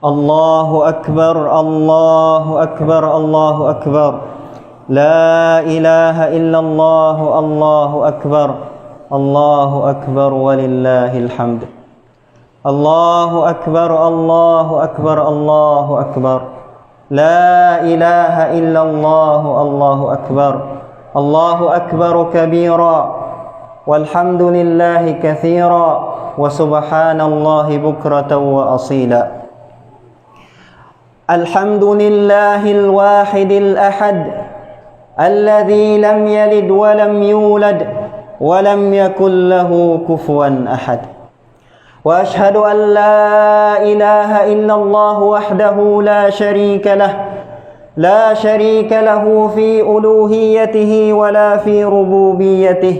الله أكبر الله أكبر الله أكبر لا إله إلا الله الله أكبر الله أكبر ولله الحمد الله أكبر الله أكبر الله أكبر لا إله إلا الله الله أكبر الله أكبر كبيرا والحمد لله كثيرا وسبحان الله بكرة وأصيلا الحمد لله الواحد الأحد الذي لم يلد ولم يولد ولم يكن له كفوا أحد وأشهد أن لا إله إلا الله وحده لا شريك له في ألوهيته ولا في ربوبيته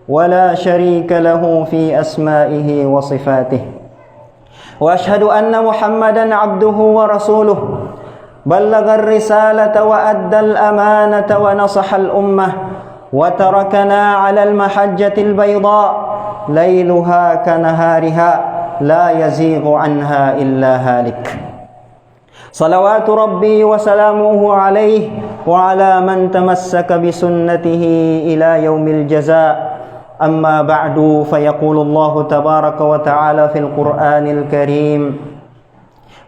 ولا شريك له في أسمائه وصفاته وأشهد أن محمدا عبده ورسوله بلغ الرسالة وأدى الأمانة ونصح الأمة وتركنا على المحجة البيضاء ليلها كنهارها لا يزيغ عنها إلا هالك صلوات ربي وسلامه عليه وعلى من تمسك بسنته إلى يوم الجزاء أما بعد فيقول الله تبارك وتعالى في القرآن الكريم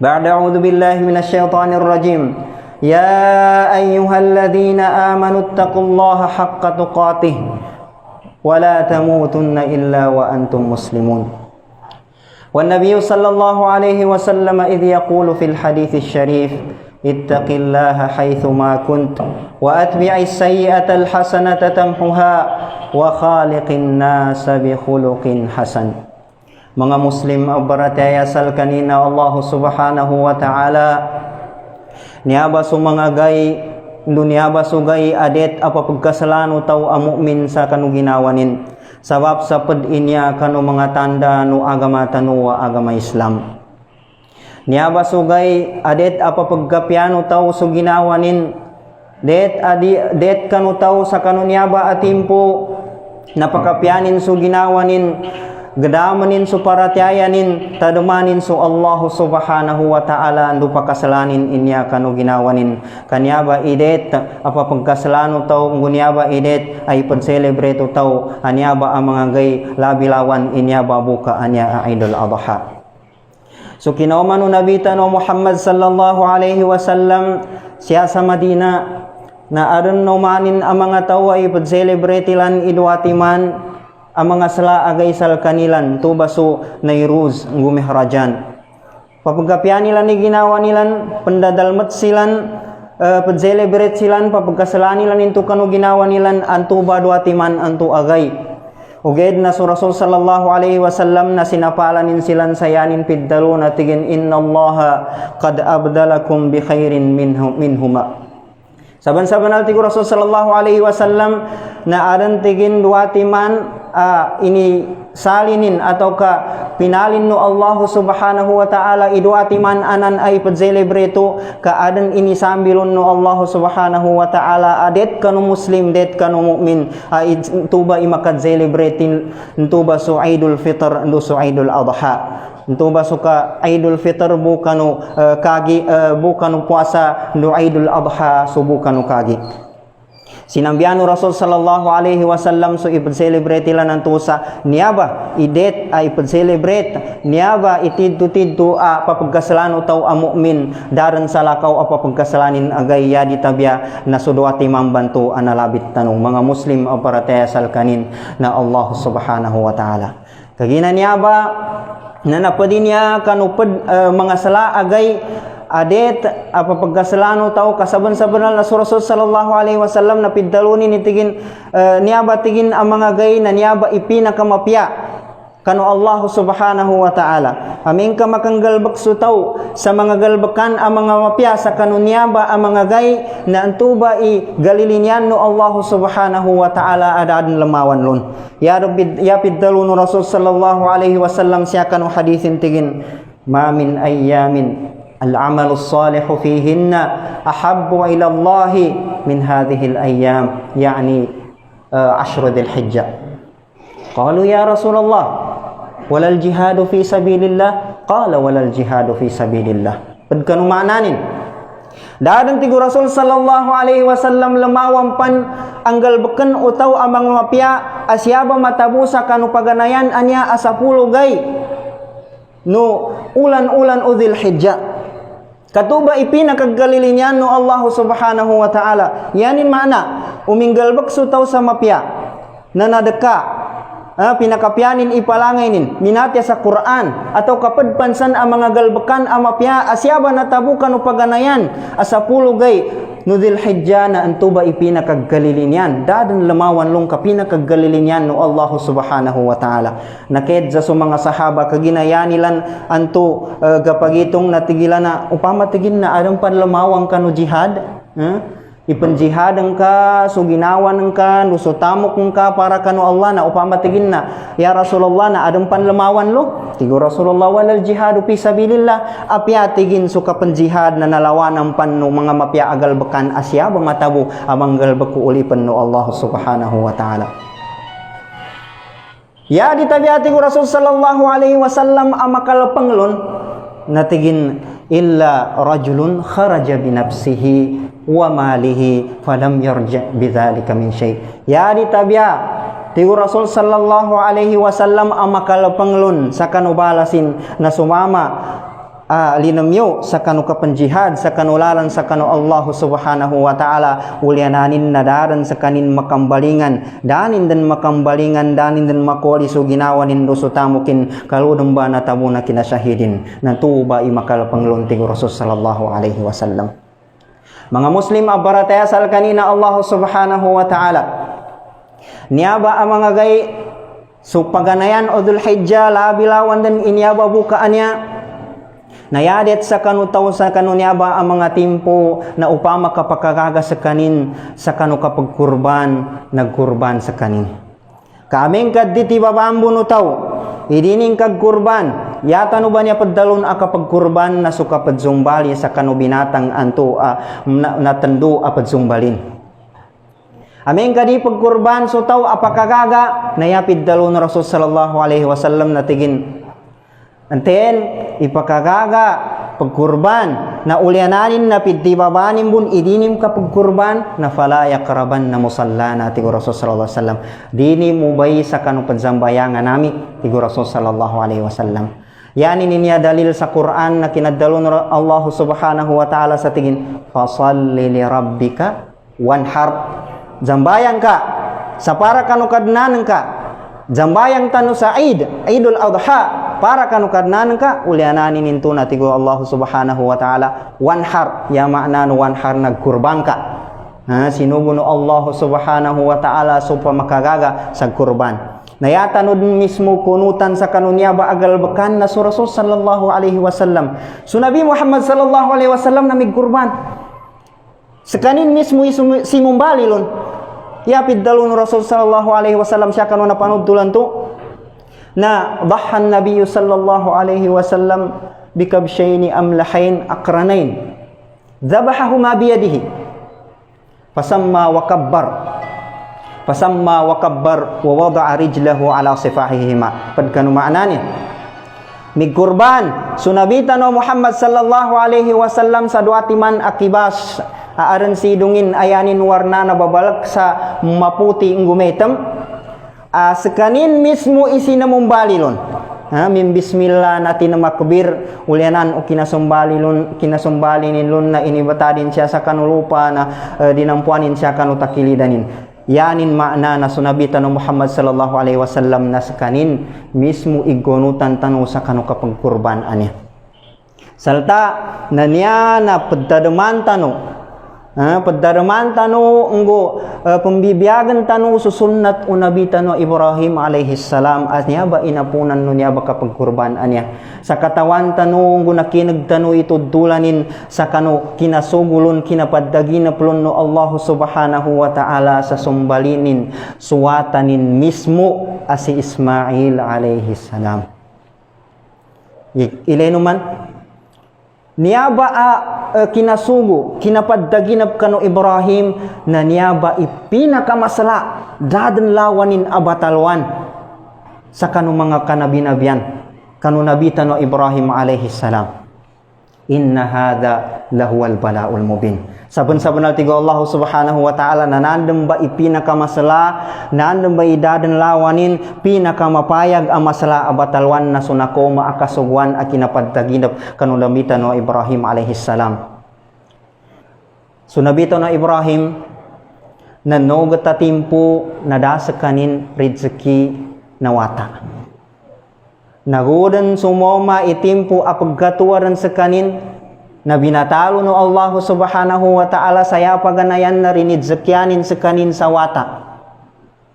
بعد أعوذ بالله من الشيطان الرجيم يا أيها الذين آمنوا اتقوا الله حق تقاته ولا تموتن إلا وأنتم مسلمون والنبي صلى الله عليه وسلم إذ يقول في الحديث الشريف اتق الله حيثما كنت وأتبع السيئة الحسنة تمحها وخالق الناس بخلق حسن. Mga Muslim abarataya sal kanina Allah subhanahu wa ta'ala niaba sumangagay dunyaba sugay adet apa pagkasalano taw a mu'min sa kanu ginawanin sabab sa inya kanu mga tanda no agama tanu wa agama Islam niaba sugay adet apa pagkapiano taw so ginawanin det kanu taw sa kanu niaba atimpo napakapianin so ginawanin gedamanin su paratiayanin tadumanin su Allah subhanahu wa ta'ala andu pakasalanin inya kanu ginawanin kanyaba idet apa pagkasalano taw ngunyaba idet ay pag-celebrate taw anyaba ang mga gay labilawan inyaba buka anya Idul Adha. So kinauman no nabita no Muhammad sallallahu alaihi wasallam siya sa Madina na aron no manin ang mga tawo ay pag-celebrate lan idwatiman ang mga sala agay sal kanilan tubaso nairuz gumihrajan papagkapian nila ni ginawa nilan pendadalmat silan pag-celebrate silan papagkasalan nilan into kanu ginawa nilan antu badwatiman antu agay uged na su Rasul sallallahu alaihi wasallam na sinapalanin silan sayanin piddalo na tigin innallaha qad abdalakum bi khairin minhuma saban-saban alti ko Rasul sallallahu alaihi wasallam na aran tigin duatiman ini salinin atau ka pinalin no Allah subhanahu wa ta'ala iduatiman anan ay pag-celebreto ka adan ini sambilon no Allah subhanahu wa ta'ala adet kanu muslim det kanu mu'min tuba imakad-celebratin tuba su Idul Fitr ndo su Idul Adha tuba suka Idul Fitr bukanu kagi bukanu puasa ndo Idul Adha subukanu kagi sinambiano Rasul sallallahu alaihi wasallam so ipag-celebrate lan antusa niaba idet ay ipag-celebrate niaba itidto papagkasalano taw a mu'min daran sa lakaw a papagkasalanin agay yadi tabya na sudwati mambanto analabit tanong mga Muslim aparataya sal kanin na Allah subhanahu wa ta'ala kagina niaba na napadin niya kanupad mga sala agay adet apa pagkasalano tao kasaban-saban na Rasul sallallahu alaihi wasallam na piddalunin nitigin niaba tigin ang mga gay na niaba ipinakamapya kanu Allah subhanahu wa ta'ala amin ka makanggalbak su tao sa mga galbakan ang mga mapya sa kanu niaba ang mga gay na antuba i galilinyan no Allah subhanahu wa ta'ala adadin lamawan lon ya rabbi ya piddalun Rasul sallallahu alaihi wasallam siya kanu hadithin tigin ma min ayyamin العمل الصالح فيهن أحب إلى الله من هذه الأيام يعني 10 ذي الحجة قالوا يا رسول الله ولا الجهاد في سبيل الله قال ولا الجهاد في سبيل الله Pagkanu mananin. Dadan tigo Rasul sallallahu alaihi wasallam lemawang pan anggal beken utaw amang mapia asyaba matabu sa kanu paganayan anya asapuluh gay no ulan-ulan udhil hijjah. Katuba ipinakaggalilinya no Allah subhanahu wa ta'ala. Yanin mana uminggal bakso taw sa mapia na nadeka pinakapianin ipalangaynin minatya sa Quran atau kapadpansan ang mga galbakan amapya asyaba natabukan upaganayan asapulo gay nudil hijjah na antuba ipinakaggalilinan dadan lamawan long kapinakaggalilinan no Allah subhanahu wa ta'ala naked sa mga sahaba kaginayanilan anto gapagitong natigilan na upamatigin na adang panlamawang kanu jihad ipenjihadang ka, suginawan ka, nusutamok ka para kanu Allah na upamatigin na ya Rasulullah na adang panlamawan lo tigo Rasulullah walal jihadu fi sabilillah apiatigin suka penjihad na nalawanan pan no mga mapya agal bekan asya matabu amanggal beku ulipan no Allah subhanahu wa ta'ala. Ya ditabiati ko Rasul sallallahu alaihi wasallam amakal panglon natigin illa rajulun kharaja binafsihi wa malihi falam yarja bidzalika min syai. Ya ditabya tigo Rasul sallallahu alaihi wasallam amakal panglun sa kanubalasin na sumama linamyo sa kanu kapenjihad sa kanularan sa kanu Allah subhanahu wa ta'ala uliananin nadaran sa kanin makambalingan danin dan makambalingan danin dan makoli so ginawanin do sutamukin kaludong ba natabu na kinasyahidin natuba imakal panglun tigo Rasul sallallahu alaihi wasallam. Mga Muslim abarataya sal kanina Allah subhanahu wa ta'ala niyaba ang mga gay so paganayan o dhul hijjah labilawan dan inyaba bukaannya nayadet sa kanu taw sa kanu niyaba ang mga timpo na upama kapakagaga sa kanin sa kanu kapagkurban nagkurban sa kanin kaming kaditi babambo no taw idining kagkurban yata no ba niya paddalon akapagkurban na suka padzumbali sa kanu binatang anto natando apadzumbalin aming kadi pagkurban so taw apakagaga nayapid dalon Rasul sallallahu alaihi wasallam natigin anten ipakagaga pagkurban na uliananin na piddibabanin bun idinim ka pagkurban na fala yakraban na musalla na tigo Rasul sallallahu alaihi wasallam dini mubay sa kanu padzambayangan nami tigo Rasul sallallahu alaihi wasallam. Yani niya dalil sa Quran na kinadalon Allah subhanahu wa ta'ala sa tingin fasalli li rabbika wanhar jambayang ka sa para kanu kadnanan ka jambayang tanu sa Idul Adha para kanu kadnanan ka uliananin ninto na tigo Allah subhanahu wa ta'ala wanhar ya makna no wanhar nagkurban ka sinugo no Allah subhanahu wa ta'ala supa makagaga sa kurban nayata no mismo kunutan sa kanunya ba agal bekan na Rasul sallallahu alaihi wasallam so Nabi Muhammad sallallahu alaihi wasallam na migkurban sekanin mismo simumbali lon ya piddalun Rasul sallallahu alaihi wasallam siya kanu napanood tulan to na dhahan Nabi sallallahu alaihi wasallam bikabshaini amlahain aqranain dhabahahuma biyadihi fasamma wa kabbar wa wada'a rijlahu ala sifahihima padkanu ma'nanin migkurban sunabita no Muhammad sallallahu alaihi wasallam sa duatiman akibas aaran sidungin ayanin warna na babalak sa maputi ng gumetam sekanin mismo isinamumbalilon min bismillah natin na makbir ulianan o kinasumbalinin lon na inibatadin siya sa kanulupa na dinampuanin siya kanutakilidanin yanin makna na sunabita no Muhammad sallallahu alaihi wasallam na sekanin mismo igonutan tanu sa kanu kapagkurban anya salta na niya na paddaduman tanu paddaduman tanu nggo pembibiyagan tanu susunnat unabi tanu Ibrahim alaihi salam at niya ba inapunan no niya ba kapagkurban anya sa katawan tanu nggo nakinag tanu itudulanin sa kanu kinasugulon kinapaddaginapulon no Allah subhanahu wa ta'ala sa sumbalinin suwatanin mismo si Ismail alaihi salam ilay naman niyaba kinasugo kinapaddaginap kanu Ibrahim na niyaba ipinakamasala dadan lawanin abatalwan sa kanu mga kanabinabian kanu nabita no Ibrahim alaihi salam Inna hadza lahuwal balaul mubin. Saben-saben tiga Allah Subhanahu wa taala nanandem ba ipinaka masalah, nandem ba idaden lawanin pinaka mapayag ang masalah abatalwan na sunako maakasugwan akinapadtaginap kanulambita no Ibrahim alaihi salam. Sunabito no Ibrahim nanogata timpo nadasakanin rezeki nawata. Nagudan sumoma itimpo apagkatuwaran sa kanin na binatalo no Allah Subhanahu wa ta'ala saya paganayan na rinid zakyanin sa kanin sa wata.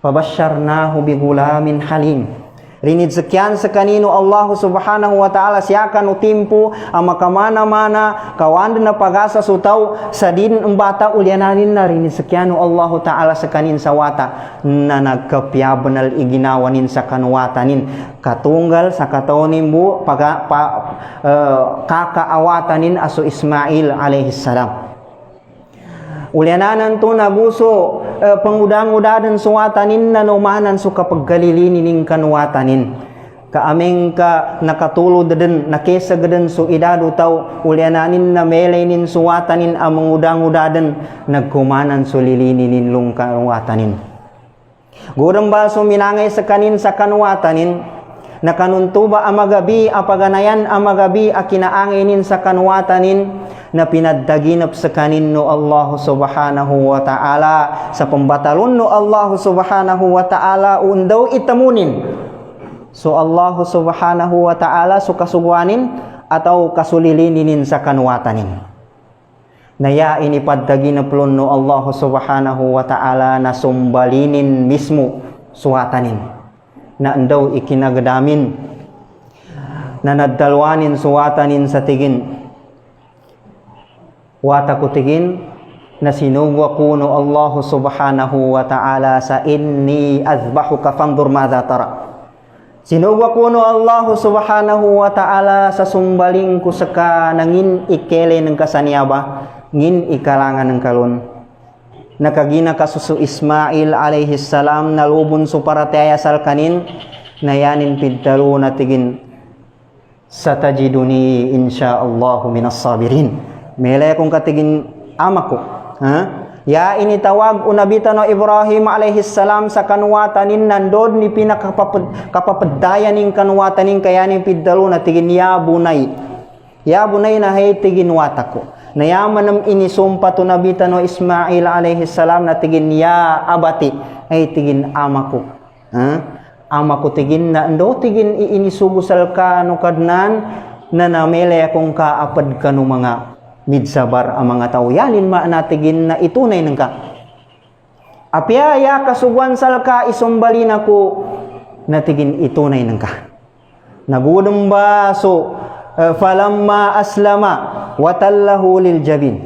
Fabasyarnahu bigulamin halim. Rinid zakyan sa kanino Allah Subhanahu wa ta'ala siya kanu timpo ang makamana-mana kawan na pagasa sutaw sa din ang bata ulyananin na rinid zakyan Allah ta'ala sa kanin sa wata na nagkapyabanal iginawanin sa kanwatanin katunggal sa kataonin mo kakaawatanin aso Ismail alaihi salam. Ulyananan to naguso pangudang-udadan suwatanin na numanan so kapag galilinin ng kanwatanin. Kaaming ka nakatulod din nakesa gadan so idado taw ulyananin na melainin suwatanin ang mangudang-udadan nagkumanan so lilinin lung kanwatanin. Gurang ba so minangay sa kanin sa kanwatanin nakanuntuba amagabi apaganayan amagabi akinaanginin sa kanwatanin na pinaddaginap sa kanin no Allah Subhanahu wa ta'ala sa pambatalon no Allah Subhanahu wa ta'ala undaw itamunin so Allah Subhanahu wa ta'ala so kasugwanin ataw kasulilinin sa kanwatanin naya inipaddaginap no Allah Subhanahu wa ta'ala na sumbalinin mismo suwatanin na undaw ikinagdamin na naddalwanin suwatanin sa tigin wata kutigin na sinugwa kuno Allah Subhanahu wa ta'ala sa inni azbahuka fandur madha tara. Sinugwa kuno Allah Subhanahu wa ta'ala sa sumbaling ko sa nangin ikele ng kasanyaba ngin ikalangan ng kalon. Nakagina kasusu Ismail alaihi salam na lubon su parataya sal kanin na yanin pidtalo na tigin satajiduni insyaallahu minas sabirin. Mele kung katigin amako. Ya initawag unabita no Ibrahim alaihi salam sa kanwatanin nandod ni pinakapapadayan ning kanwatanin kaya ni piddalo na tigin ya bunay. Ya bunay na hay tigin watako. Nayaman nam inisumpa to nabita no Ismail alaihi salam na tigin ya abati ay tigin amako. Amako tigin na ando tigin iinisugusal ka no kadnan na namele kung kaapad ka no mga midsabar ang mga tao yanin maanatigin na itunay ng ka apyaya kasugwan sal ka isumbali na ko natigin itunay ng ka nagudong ba so falamma aslama watallahu lil jabin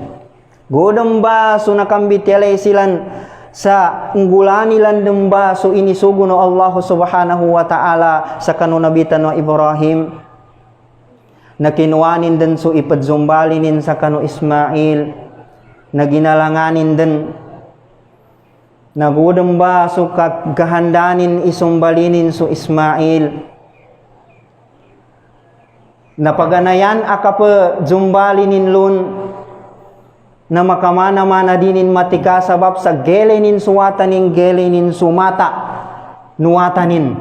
gudong ba so nakambitialay silan sa unggulani landeng ba so inisugo no Allah Subhanahu wa ta'ala sa kanunabitan no Ibrahim na kinuwanin din so ipadzumbalinin sa kano Ismail na ginalanganin din nagudang ba so kagahandanin isumbalinin so Ismail napaganayan akapa zumbalinin lun na makamana-mana dinin matika sabab sa gelinin suwatanin gelinin sumata nuwatanin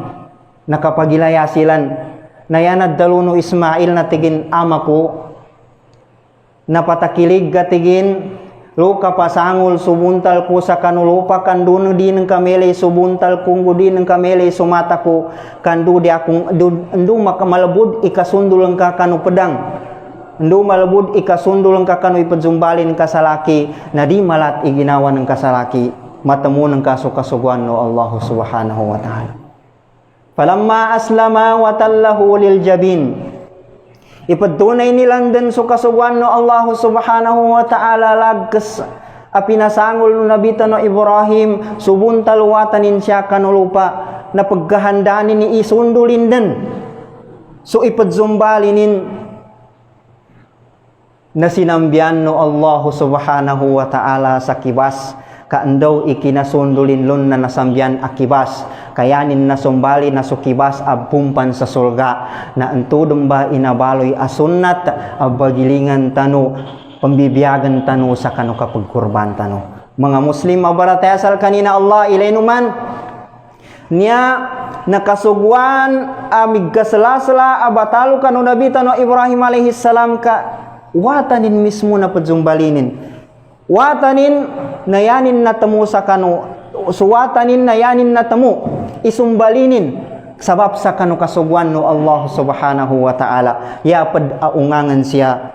nakapagilaya silan nayanad daluno Ismail na tigin amako napatakilig gatigin luka pasangol subuntal ko sa kanulupa kanduno din ng kamele subuntal kung din ng kamele sumata ko kandu di akong ndu makamalabud ikasundul ang kakano pedang ndu malabud ikasundul ang kakano ipadzumbalin kasalaki na di malat iginawa ng kasalaki matamo ng kasukasuguan no Allah Subhanahu wa ta'ala. Falamma aslama watallahu lil jabin ipadtunay nilang din so kasugwan no Allah Subhanahu wa ta'ala lagkas apinasangol no nabita no Ibrahim subuntal watanin siya kanulupa na pagkahandanin ni isundulin din so ipadzumbalinin na sinambyan no Allah Subhanahu wa ta'ala sa kibas kaandaw ikinasundulin lon na nasambyan akibas kayanin na sumbali na sukibas abumpan sa surga na antudong ba inabaloy asunat abagilingan tano pambibiyagan tano sa kano kapagkurban tano. Mga Muslim mabaratesal kanina Allah ilainuman niya nakasugwan amig kasalasala abatalo kanu Nabi tano Ibrahim alaihi salam ka watanin mismo na padzumbalinin watanin nayanin na tamo sa kanu suwatanin nayanin na tamo isumbalinin sabab sa kanu kasugwan no Allah subhanahu wa ta'ala yapad aungangan siya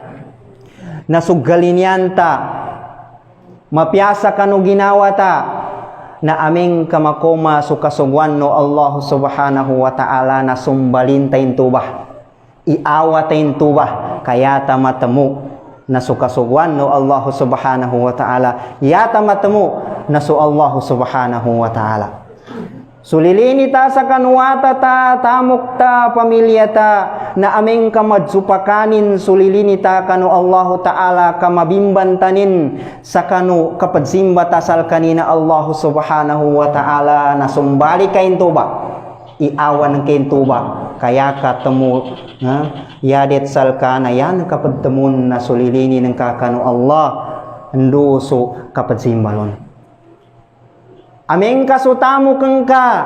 nasugalin yan ta mapiyasa kanu ginawa ta na aming kamakoma so kasugwan no Allah subhanahu wa ta'ala na sumbalin tayin tubah iawa tayin tubah kaya tamatamo na so kasugwan no Allah subhanahu wa ta'ala yata matamo na so Allah subhanahu wa ta'ala sulilini ta sa kanuwata ta tamok ta pamilya ta na aming kamadsupakanin sulilini ta kanu Allah ta'ala kamabimbantanin sa kanu kapadsimba tasal kanina Allah subhanahu wa ta'ala na sumbali kain tuba iawan ng kain tuba kaya katemu yadet salka na yan kapadtemun na sulilini ng kakanu Allah enduso kapadsimbalon aming kasutamu kengka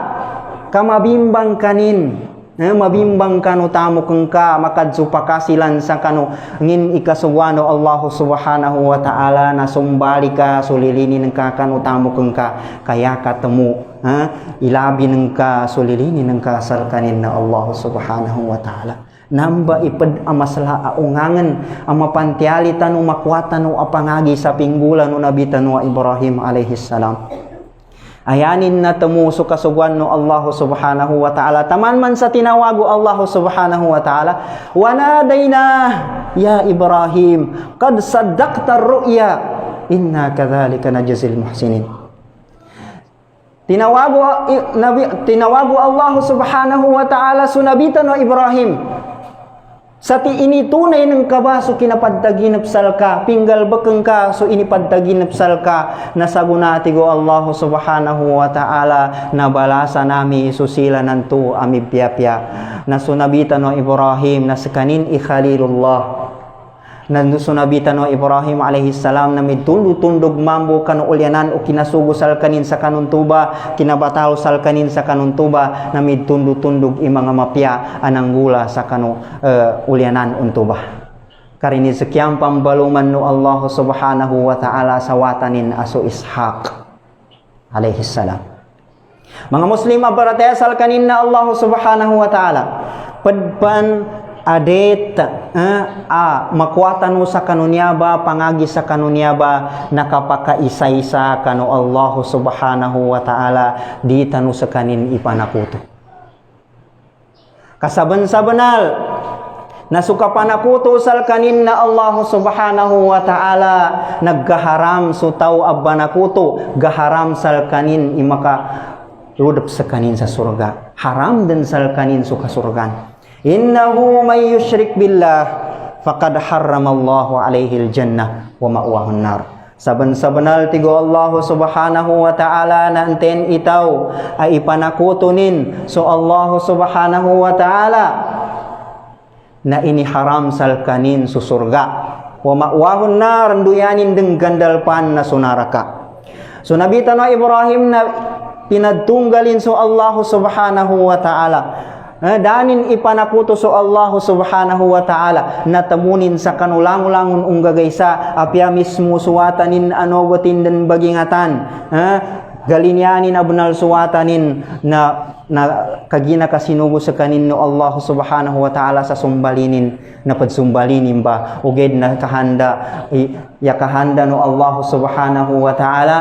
kamabimbang kanin mabimbang kanu tamu kengka makadsupakasilan sa kanu ngin ikasuwano Allah subhanahu wa ta'ala na sumbali ka sulilini ng kakanu tamu kengka kaya katemu ilabi ng ka sulilini ng kasal kanin na Allah subhanahu wa ta'ala namba ipad amasla aungangan amapantiali tanu makwatan no apangagi sa pinggulan no Nabi tanu Ibrahim alaihi salam ayanin na tamo so kasugwan no Allah subhanahu wa ta'ala taman man sa tinawago Allah subhanahu wa ta'ala wanadayna ya Ibrahim qad saddaqta ar-ru'ya inna kadhalika najzil muhsinin tinawago Allah subhanahu wa ta'ala sunabitan no Ibrahim sa ti ini tunay ng kabaso kinapaddaginap salka pinggal bakeng ka so inipaddaginap salka nasaguna tigo Allah subhanahu wa ta'ala na balasa nami susila nanto amibiyapya na sunabitan no Ibrahim na sakanin ikhalilullah na sunabitan no Ibrahim alaihi salam na midtundog mambo kanu ulyanan o kinasugo sal kanin sa kanun tuba kinabatalo sal kanin sa kanun tuba na midtundog imanga mapya ananggula sa kanu ulyanan untuba karini sekian pambaluman no Allah subhanahu wa ta'ala sa watanin aso Ishaq alaihi salam. Mga Muslim abaratesal kanin na Allah subhanahu wa ta'ala padpan adet makwatan mo sa kanunya ba pangagi sa kanunya ba nakapakaisa-isa kanu Allah subhanahu wa ta'ala di tanu sa kanin ipanakuto kasaban-sabanal nasuka panakuto sal kanin na Allah subhanahu wa ta'ala naggaharam so tao abanakuto gaharam sal kanin imaka ludap sa kanin sa surga haram din sal kanin so kasurgan innahu may yushrik billah faqad harramallahu alaihi aljannah wa ma'wahun nar saban-sabanal tigo Allah subhanahu wa ta'ala na anten itaw ay ipanakutunin so Allah subhanahu wa ta'ala na iniharam sal kanin sa surga wa ma'wahun nar duyanin deng gandalpan na sunaraka so nabitan no Ibrahim na pinadtunggalin so Allah subhanahu wa ta'ala danin ipanakuto so Allah subhanahu wa ta'ala natamunin sa kanulangulangon unggagaysa apya mismo suwatanin anowatin dan bagingatan galinyanin abnal suwatanin na kagina kasinugo sa kanin no Allah subhanahu wa ta'ala sa sumbalinin na padsumbalinin ba uged na kahanda yakahanda no Allah subhanahu wa ta'ala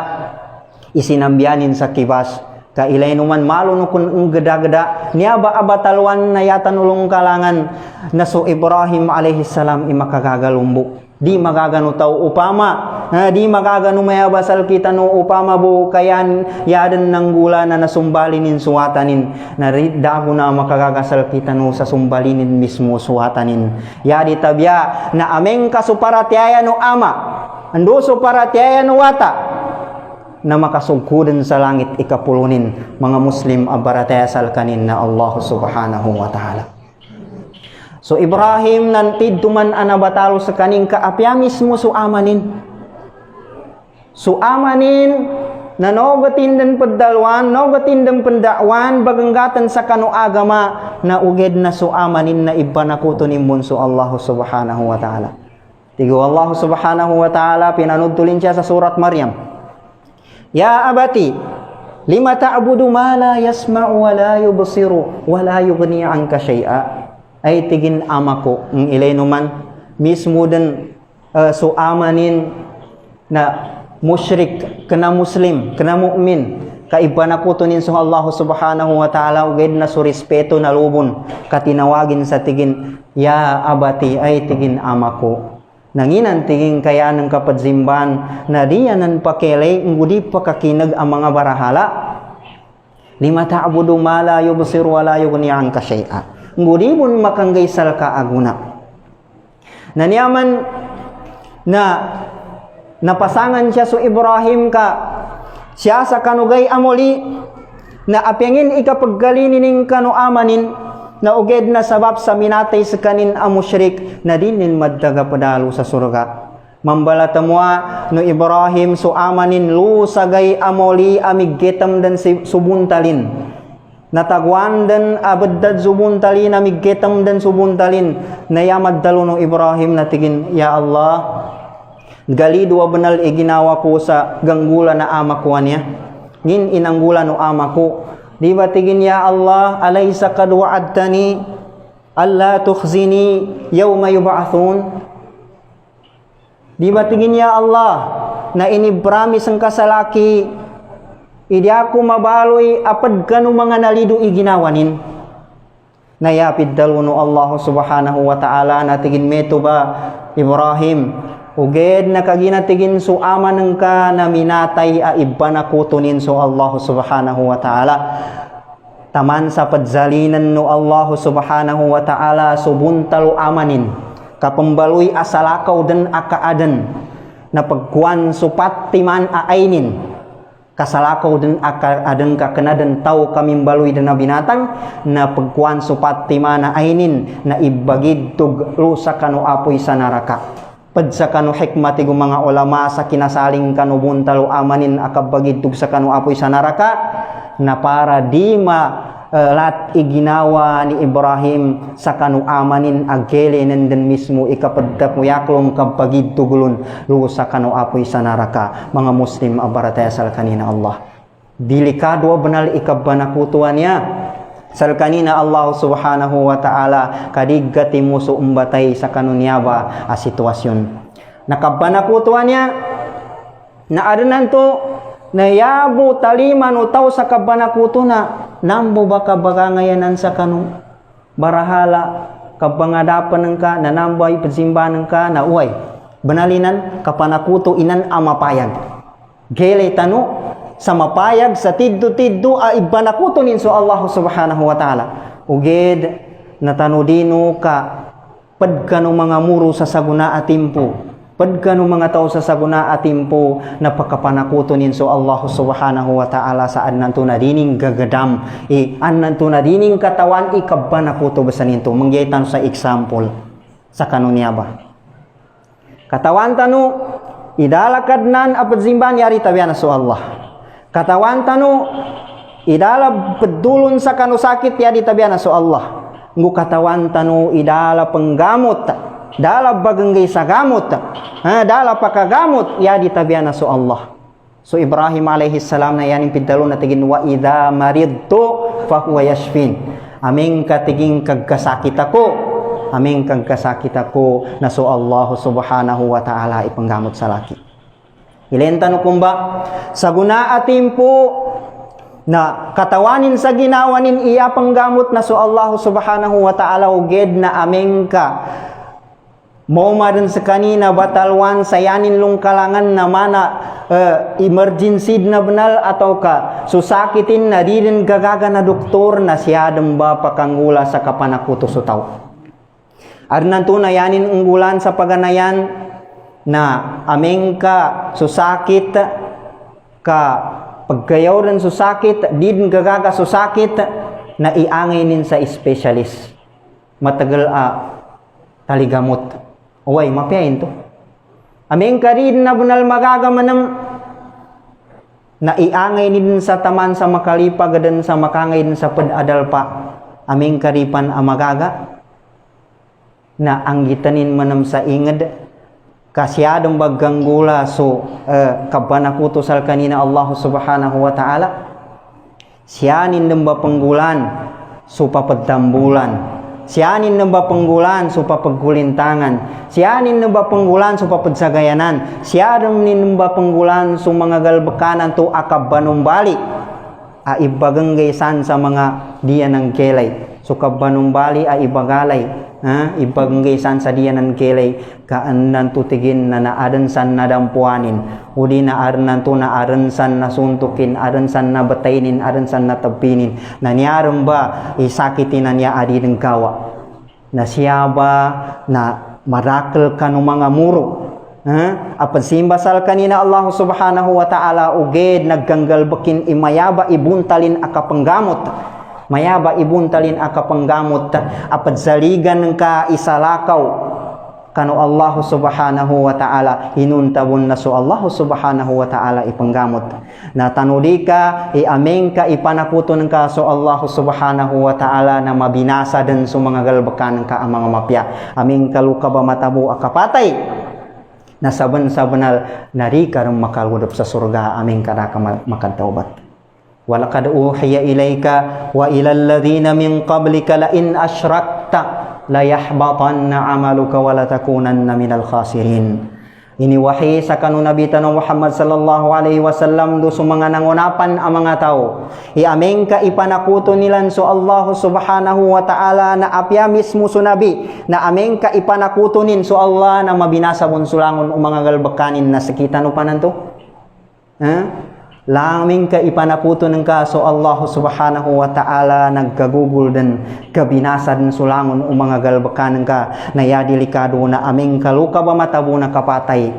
isinambianin sa kibas kailay numan malo no kun geda-geda niya ba abatalwan na yata nulong kalangan na so Ibrahim alaihi salam imakagagalumbo di magagano tao upama di magagano mayabasal kita no upama bu kayan yadan ng gula na nasumbalinin suwatanin na ridda ko na makagagasal kita no sa sumbalinin mismo suwatanin yadi tabya na ameng kasuparatyaya no ama ando suparatyaya no wata na makasugkudan sa langit ikapulunin mga Muslim abaratesal kanin na Allah subhanahu wa ta'ala. So Ibrahim nantid tuman anabatalo sa kaning kaapya mismo so amanin na nogatin dan paddalwan, nogatin dan pendakwan, baganggatan sa kanu agama na uged na so amanin na iba na kutunin so Allah subhanahu wa ta'ala. Tigo Allah subhanahu wa ta'ala pinanudtulin siya sa surat Maryam. Ya abati, lima ta'budu ma la yasma'u wa la yubsiru wa la yughni 'anka syai'a. Ay tigin amako ng ilay numan mismo din so amanin na musyrik kana muslim kana mu'min kaiba na kutunin so Allah subhanahu wa ta'ala uged na so respeto na lubon katinawagin sa tigin ya abati ay tigin amako nanginan tigin kaya ng kapadzimban na diyanan pakelay ngudi pakakinag ang mga barahala lima ta'budu ma la yubsiru wa la yughni 'anka syai'a ngudi mun makanggaysal ka aguna nanyaman na napasangan siya so Ibrahim ka siya sa kanugay amoli na apyangin ikapaggalinin ng kanu amanin na uged na sabab sa minatay sa kanin amushrik na dinin maddaga padalo sa surga mambalatamwa no Ibrahim so amanin lu sagay amoli amiggetam dan subuntalin natagwan dan abaddad subuntalin amiggetam dan subuntalin na yamad dalo no Ibrahim natigin ya Allah gali dua benal iginawa ko sa ganggula na amakwa niya ngin inanggula no amako di ba tigin ya Allah alaysa qad wa'adtani alla tukhzini yawma yub'athun di ba tigin ya Allah na inibramis ang kasalaki idi ako mabaloy apad kanu mga nalido iginawanin nayapid daluno Allah subhanahu wa ta'ala natigin meto ba Ibrahim uged na kaginatigin so aman ka na minatay a iba na kutunin so Allah subhanahu wa ta'ala taman sa padzalinan no Allah subhanahu wa ta'ala so buntalo amanin kapambaloy asalakaw dan akaadan na pagkuan so patiman aaynin kasalakaw din akaadan ka kanadan tao kamimbaloy din na binatang na pagkuan so patiman aaynin na ibagid tug lusa kanu apoy sa naraka padsa kanu hikmati gu mga ulama sa kinasaling kanu buntalo amanin akabagid tug sa kanu apoy sa naraka na para di lat iginawa ni Ibrahim sa kanu amanin agele nenden mismo ikapaddak mo yaklom kabagid tugulon lu sa kanu apoy sa naraka mga Muslim abarataya sal kanina Allah delikado benal ikabanakutuan niya sal kanina Allah subhanahu wa ta'ala kadigati muso umbatay sa kanunyaba a sitwasyon nakabanakutuan niya na adanan to na yabo taliman utaw sa kabanakuto na nambo ba kabagangayanan sa kanu barahala kabangadapan ka na nambay pagsimbanan ka na uway banalinan kapanakuto inan amapayag gele tanu sa mapayag sa tiddo-tiddo a ibanakuto nin so Allah subhanahu wa ta'ala uged na tanudino ka padkano mga muro sa saguna atimpo padkano mga tao sa saguna atimpo na pagkapanakuto nin so Allah subhanahu wa ta'ala saan nanto na dining gagadam an nanto na dining katawan ikabanakuto basa ninto mangyaitan sa example sa kanunya ba katawan tanu idalakad nan apad zimban yari tabiana so Allah katawan tanu idala pedulun sa kanu sakit yari tabiana so Allah ngu katawan tanu idala penggamot dala baganggay sa gamot dala pakagamot ya ditabiana so Allah so Ibrahim alaihi salam na yaning pidalo na tigin wa idha maridtu fa huwa yashfin aming katiging kagkasakit ako na so Allah subhanahu wa ta'ala ipanggamot sa laki ilenta no kumba sa guna atimpo na katawanin sa ginawanin iya panggamot na so Allah subhanahu wa ta'ala uged na aming ka Maumadan sa kanina batalwan sayanin lung kalangan na mana emergency na benal atau ka susakitin na din gagaga na doktor na siyadang ba pakanggula sa kapanakuto so tao. Arnan to na yanin unggulan sa paganayan na ameng ka susakit ka pagkayaw rin susakit, din gagaga susakit, na iangay nin sa specialist. Matagal taligamot. Uway, mapiayin to. Aming karin na bunal magagamanam, na iangay nin sa taman sa makalipa, gadan sa makangay din sa padadal pa. Aming karipan magaga, na anggitanin manam sa ingad, kasyadong bagganggula so kabanakutusal kanina Allah subhanahu wa ta'ala siyanin ng panggulan so papadambulan, siyanin ng panggulan so papagkulintangan, siyanin ng panggulan so papadsagayanan, siyanin ng panggulan so mga galbakanan to akabanumbali ibagangaysan sa mga diyan ng kelay. So kabanumbali ibagalay, ibagangaysan sa diyan ng kelay, kaanan tutigin na naaransan na dampuanin, udi na aranan to na aransan na suntukin, aransan na batainin, aransan na tabinin, na niyaram ba isakitin na niya adi ng gawa, na siya ba na marakal ka ng mga muro, apad simbasal kanina Allah subhanahu wa ta'ala uged nagganggalbakin imayaba ibuntalin akapanggamot, mayaba ibuntalin akapanggamot, apad saligan ka isalakaw kanu Allah subhanahu wa ta'ala hinuntabon na so Allah subhanahu wa ta'ala ipanggamot, na tanuli ka ameng ka ipanakuton ka so Allah subhanahu wa ta'ala na mabinasa din so mga galbakan ka ang mga mapya, ameng kaluka ba matabo akapatay na saban-sabanal narika rin makaludop sa surga, aming karaka makataubat. Walakad uhiya ilayka wa ilal ladhina min qablika la in ashrakta la yahbatanna amaluka wa la takunanna minal khasirin. Iniwahi sa kanunabitan ng Muhammad sallallahu alaihi wasallam do sa mga nangunapan ang mga tao. Iameng ka ipanakuto nilan so Allah subhanahu wa ta'ala na apya mismo so nabi, na ameng ka ipanakutonin so Allah na mabinasa bunsulangon o mga galbakanin na sakitan o pananto. Laming ka ipanakuto ng kaso Allah subhanahu wa ta'ala nagkagugol din kabinasa din sulangon o mga galbakan ka na yadelikado na aming kaluka ba matabo na kapatay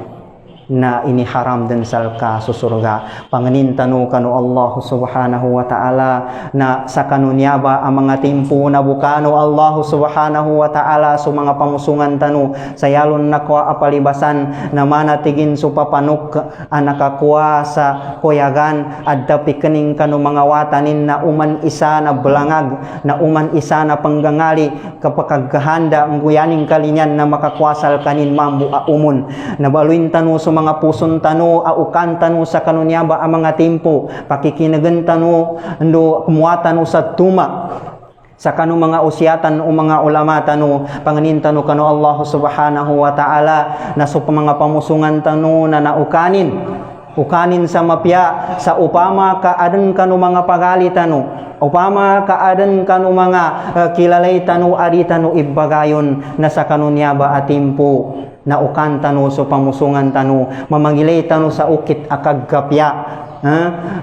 na iniharam din sa kasusurga. Panganintano kanu Allah subhanahu wa ta'ala na sa kanunya ba ang mga timpo na bukano Allah subhanahu wa ta'ala so mga pamusungan tanu sa yalon nakwa apalibasan na manatigin so papanuk nakakuha sa kuyagan at dapikening kanu mga watanin na uman isa na belangag, na uman isa na panggangali kapagkagahanda ang guyaning kalinyan na makakwasal kanin mambu umun na baluin tanu so mga puson tanu aukan tanu sa kanunya ba ang mga timpo pakikinagan tanu ndo kumuatan sa tuma sa kanu mga usyatan o mga ulama tanu panganin tanu kanu Allah subhanahu wa ta'ala na so mga pamusungan tanu na ukanin sa mapya sa upama kaadan kanu mga pagali tanu, upama kaadan kanu mga kilalay tanu adi tanu ibagayon na sa kanunya ba atimpo na ukan tanu so pamusungan tanu mamangilay tanu sa ukit akaggapya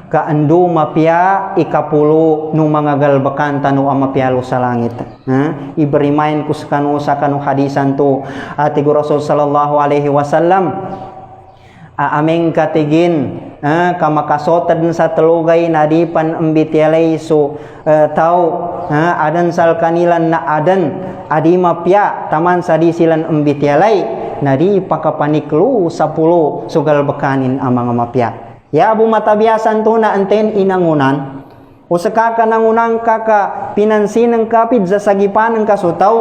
kaando mapya ikapulo no mga galbakan tanu ang mapyalo sa langit. I-remind ko sa kanu hadisan to ati Rasul sallallahu alaihi wasallam ameng katigin kamakasotad sa telugay na di pan ambitialay so tao adan sal kanilan na adan adi mapya taman sa di silan ambitialay na di pakapaniklu sa pulo sugal bakanin ang mga mapya. Ya abu matabiasan to na anten inangunan o sa kakanangunang kaka pinansin ng kapid sa sagipan ng kasutaw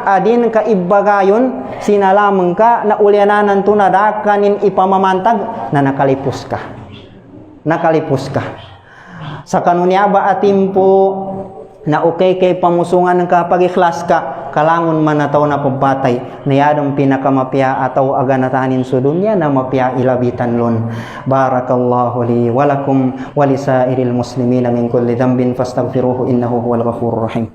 adin ka ibagayon sinalamang ka na ulyanan to na dakanin ipamamantag na nakalipos ka sa kanunya ba atimpo na okay kay pamusungan ng kapag-ikhlas ka kalangon man ataw na pagbatay na yadong pinakamapya ataw aganatanin sa dunya na mapya ilabitan lon. Barakallahu li walakum walisairil muslimina min kulli dhanbin fastaghfiruhu innahu huwal ghafurur rahim.